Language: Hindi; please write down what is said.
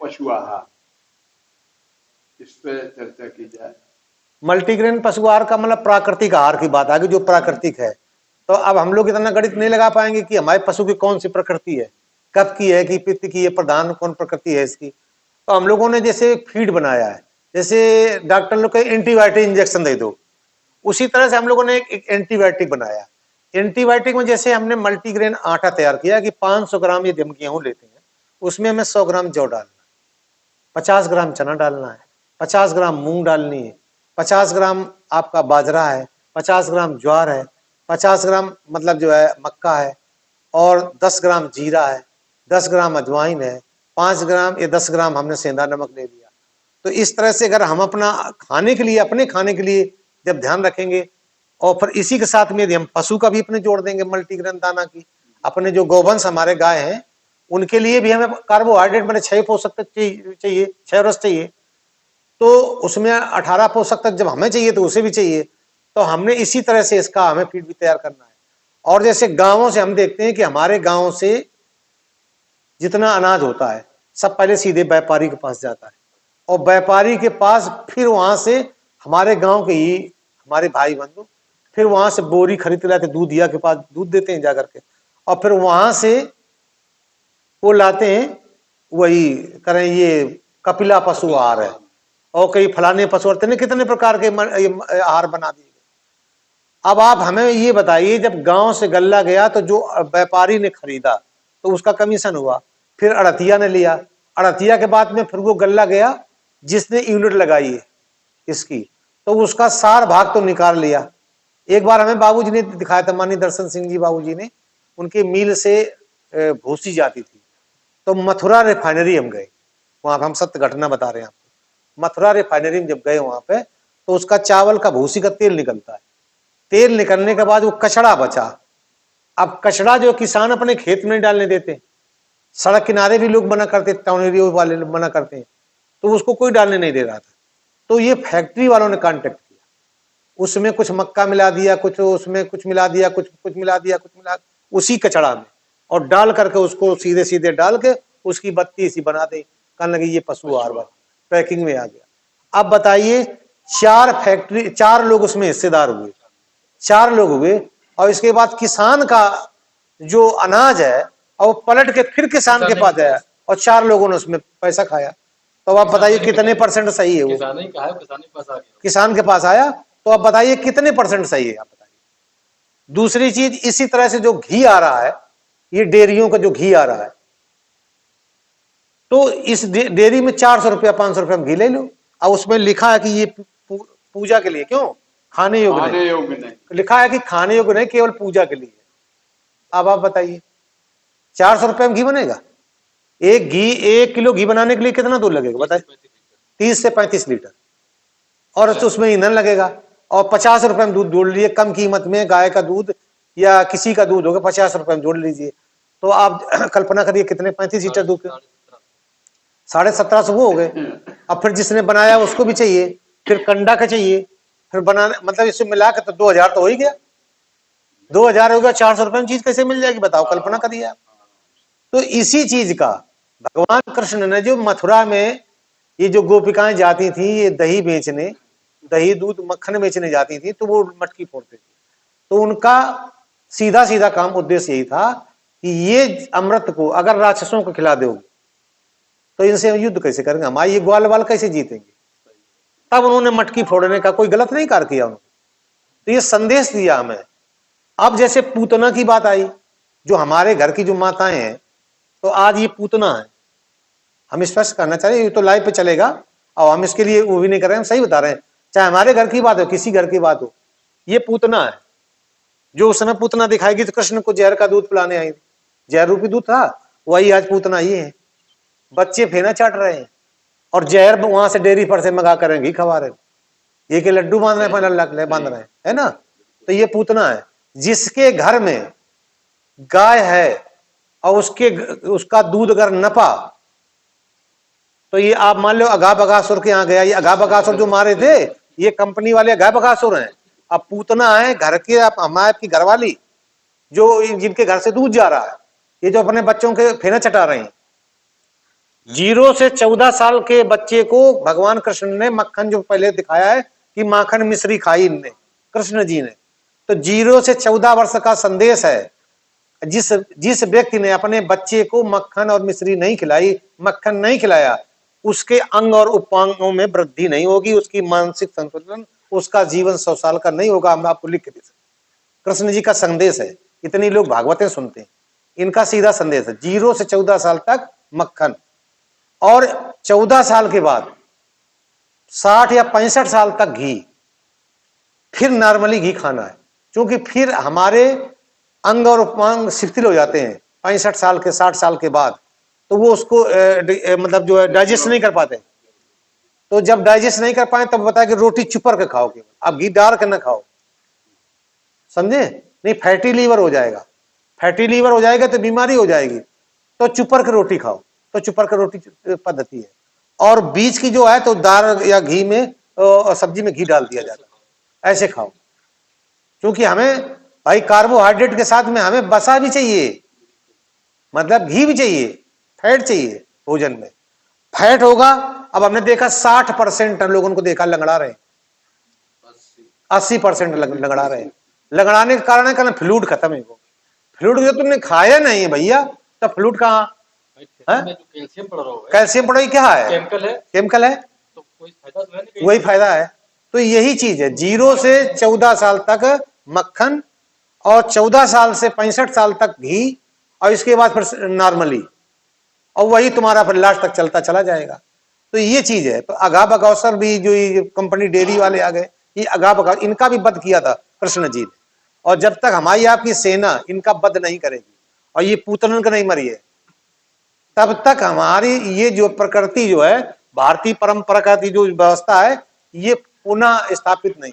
पशु आहार, इस पे चर्चा की जाए। मल्टीग्रेन पशु आहार का मतलब प्राकृतिक आहार की बात आ गई, जो प्राकृतिक है। तो अब हम लोग इतना गणित नहीं लगा पाएंगे कि हमारे पशु की कौन सी प्रकृति है, कफ की है कि पित्त की है, प्रधान कौन प्रकृति है इसकी। तो हम लोगों ने जैसे फीड बनाया है, जैसे डॉक्टर लोग को एंटीबायोटिक इंजेक्शन दे दो, उसी तरह से हम लोगों ने एक एंटीबायोटिक बनाया। एंटीबायोटिक में जैसे हमने मल्टीग्रेन आटा तैयार किया कि 500 ग्राम यदि हम गेहूं लेते हैं, उसमें हमें 100 ग्राम जौ डालना है, 50 ग्राम चना डालना है, 50 ग्राम मूंग डालनी है, 50 ग्राम आपका बाजरा है, 50 ग्राम ज्वार है, 50 ग्राम मतलब जो है मक्का है, और 10 ग्राम जीरा है, 10 ग्राम अजवाइन है, 5 ग्राम या 10 ग्राम हमने सेंधा नमक ले लिया। तो इस तरह से अगर हम अपना खाने के लिए, अपने खाने के लिए जब ध्यान रखेंगे, और फिर इसी के साथ में यदि हम पशु का भी अपने जोड़ देंगे मल्टीग्रेन दाना की, अपने जो गौवंश हमारे गाय हैं उनके लिए भी हमें कार्बोहाइड्रेट मैंने 6 पोषक तत्व चाहिए, 6 रस चाहिए, तो उसमें 18 पोषक तत्व जब हमें चाहिए तो उसे भी चाहिए। तो हमने इसी तरह से इसका हमें फीड भी तैयार करना है। और जैसे गांवों से हम देखते हैं कि हमारे गांव से जितना अनाज होता है सब पहले सीधे व्यापारी के पास जाता है, और व्यापारी के पास फिर वहां से हमारे गांव के ही हमारे भाई बंधु फिर वहां से बोरी खरीद लाते, दूधिया के पास दूध देते हैं जाकर के, और फिर वहां से वो लाते हैं, वही करें ये कपिला पशु आहार है, और कई फलाने पशु आहार, कितने प्रकार के आहार बना दिए। अब आप हमें ये बताइए, जब गांव से गल्ला गया तो जो व्यापारी ने खरीदा तो उसका कमीशन हुआ, फिर अड़तिया ने लिया, अड़तिया के बाद में फिर वो गल्ला गया जिसने यूनिट लगाई है इसकी, तो उसका सार भाग तो निकाल लिया। एक बार हमें बाबूजी ने दिखाया था, माननीय दर्शन सिंह जी बाबूजी ने, उनके मिल से भूसी जाती थी, तो मथुरा रिफाइनरी हम गए, वहां हम सत्य घटना बता रहे हैं आपको। मथुरा रिफाइनरी में जब गए वहां पे, तो उसका चावल का भूसी का तेल निकलता है, तेल निकलने के बाद वो कचड़ा बचा। अब कचड़ा जो किसान अपने खेत में डालने देते, सड़क किनारे भी लोग मना करते, टाउन एरिया वाले मना करते हैं, तो उसको कोई डालने नहीं दे रहा था। तो ये फैक्ट्री वालों ने कांटेक्ट किया, उसमें कुछ मक्का मिला दिया, कुछ उसमें कुछ मिला दिया, कुछ मिला दिया, कुछ मिला उसी कचड़ा में, और डाल करके उसको सीधे सीधे डाल के उसकी बत्ती सी बना दे, कहने लगे ये पशु आहार पैकिंग में आ गया। अब बताइए, 4 लोग उसमें हिस्सेदार हुए, 4 लोग हुए, और इसके बाद किसान का जो अनाज है और वो पलट के फिर किसान के पास आया, और 4 लोगों ने उसमें पैसा खाया। तो आप बताइए कितने % सही है वो, किसान के पास आया, तो आप बताइए कितने % सही है, आप बताइए। दूसरी चीज, इसी तरह से जो घी आ रहा है, ये डेयरियों का जो घी आ रहा है, तो इस डेयरी में 400 रुपया 500 रुपया घी ले लो, और उसमें लिखा है कि ये पूजा के लिए, क्यों खाने योग्य नहीं, लिखा है कि खाने योग्य नहीं, केवल पूजा के लिए। अब आप बताइए 400 रुपये में घी बनेगा? 1 किलो घी बनाने के लिए कितना दूध लगेगा बताइए? 30 से 35 लीटर, और तो उसमें ईंधन लगेगा, और 50 रुपए में दूध जोड़ लीजिए, कम कीमत में गाय का दूध या किसी का दूध होगा 50 रुपए में जोड़ लीजिए, तो आप कल्पना करिए कितने 35 लीटर दूध, 1750 वो हो गए। अब फिर जिसने बनाया उसको भी चाहिए, फिर कंडा का चाहिए, फिर बनाने मतलब इससे मिला के तो 2000 तो हो ही गया, 2000 हो गया, 400 रुपए में चीज कैसे मिल जाएगी बताओ, कल्पना करिए आप। तो इसी चीज का भगवान कृष्ण ने जो मथुरा में ये जो गोपिकाएं जाती थी ये दही बेचने, दही दूध मक्खन बेचने जाती थी, तो वो मटकी फोड़ते थे, तो उनका सीधा सीधा काम उद्देश्य यही था कि ये अमृत को अगर राक्षसों को खिला दोगे तो इनसे युद्ध कैसे करेंगे, हमारे ये ग्वाल वाल कैसे जीतेंगे। तब उन्होंने मटकी फोड़ने का कोई गलत नहीं कार्य किया उन्होंने, तो ये संदेश दिया हमें। अब जैसे पूतना की बात आई, जो हमारे घर की जो माताएं हैं, तो आज ये पूतना है, हम स्पष्ट करना चाहिए, ये तो लाइव पे चलेगा और हम इसके लिए वो भी नहीं कर रहे हैं, हम सही बता रहे हैं, चाहे हमारे घर की बात हो किसी घर की बात हो, ये पूतना है। जो उस समय पूतना दिखाएगी तो कृष्ण को जहर का दूध पिलाने आई, जहर रूपी दूध था, वही आज पूतना ये है। बच्चे फेना चाट रहे हैं और जहर वहां से डेयरी पर से मंगा कर घी खवा रहे, ये के लड्डू बांध रहे हैं, बांध रहे हैं, है ना। तो ये पूतना है, जिसके घर में गाय है और उसका दूध अगर नपा, तो ये आप मान लो अघा बगासुर के यहाँ गया, ये अघा बगासुर जो मारे थे ये कंपनी वाले अघा बगासुर हैं। अब पूतना है घर के, हमारे आपकी घरवाली जो जिनके घर से दूध जा रहा है, ये जो अपने बच्चों के फेना चटा रहे हैं, 0 से 14 साल के बच्चे को भगवान कृष्ण ने मक्खन जो पहले दिखाया है कि माखन मिश्री खाई इनने, कृष्ण जी ने, तो 0 से 14 वर्ष का संदेश है। जिस व्यक्ति ने अपने बच्चे को मक्खन और मिश्री नहीं खिलाई, मक्खन नहीं खिलाया, उसके अंग और उपांगों में वृद्धि नहीं होगी, उसकी मानसिक संतुलन, उसका जीवन 100 साल का नहीं होगा। हम आपको लिख के दे सकते। कृष्ण जी का संदेश है। इतनी लोग भागवतें सुनते हैं, इनका सीधा संदेश है 0 से 14 साल तक मक्खन, और 14 साल के बाद 60 या 65 साल तक घी, फिर नॉर्मली घी खाना है, क्योंकि फिर हमारे अंग और उपांग शिथिल हो जाते हैं 65 साल के 60 साल के बाद, तो वो उसको मतलब जो है डाइजेस्ट नहीं कर पाते। तो जब डाइजेस्ट नहीं कर पाए तब बताया कि रोटी चुपर के खाओ, केवल आप घी डाल के ना खाओ, समझे? नहीं फैटी लीवर हो जाएगा, फैटी लीवर हो जाएगा तो बीमारी हो जाएगी। तो चुपर की रोटी खाओ, तो चुपर की रोटी पद्धति है। और बीच की जो है तो दाल या घी में सब्जी में घी डाल दिया जाता है, ऐसे खाओ। क्योंकि हमें भाई कार्बोहाइड्रेट के साथ में हमें वसा भी चाहिए, मतलब घी भी चाहिए, फैट चाहिए भोजन में। फैट होगा, अब हमने देखा 60% लोगों को देखा लंगड़ा रहे, 80% लंगड़ा रहे। लंगड़ाने का कारण है कहना फ्लूइड खत्म है। वो फ्लूइड जो तुमने खाया नहीं है भैया, तो फ्लूइड कहाँ? कैल्शियम पड़ रहा है, कैल्शियम पड़ा क्या है? केमिकल है, तो कोई फायदा तो है नहीं। वही फायदा है। तो यही चीज है, 0 से 14 साल तक मक्खन, और 14 साल से 65 साल तक घी, और इसके बाद फिर नॉर्मली, और वही तुम्हारा फिर लास्ट तक चलता चला जाएगा। तो ये चीज है। तो अगा बगौसर भी जो ये कंपनी डेयरी वाले आ गए, ये अगा बगौ, इनका भी वध किया था कृष्ण जी ने। और जब तक हमारी आपकी सेना इनका वध नहीं करेगी और ये पूतन का नहीं मरी है, तब तक हमारी ये जो प्रकृति जो है, भारतीय परंपरा का जो व्यवस्था है, ये पुनः स्थापित नहीं।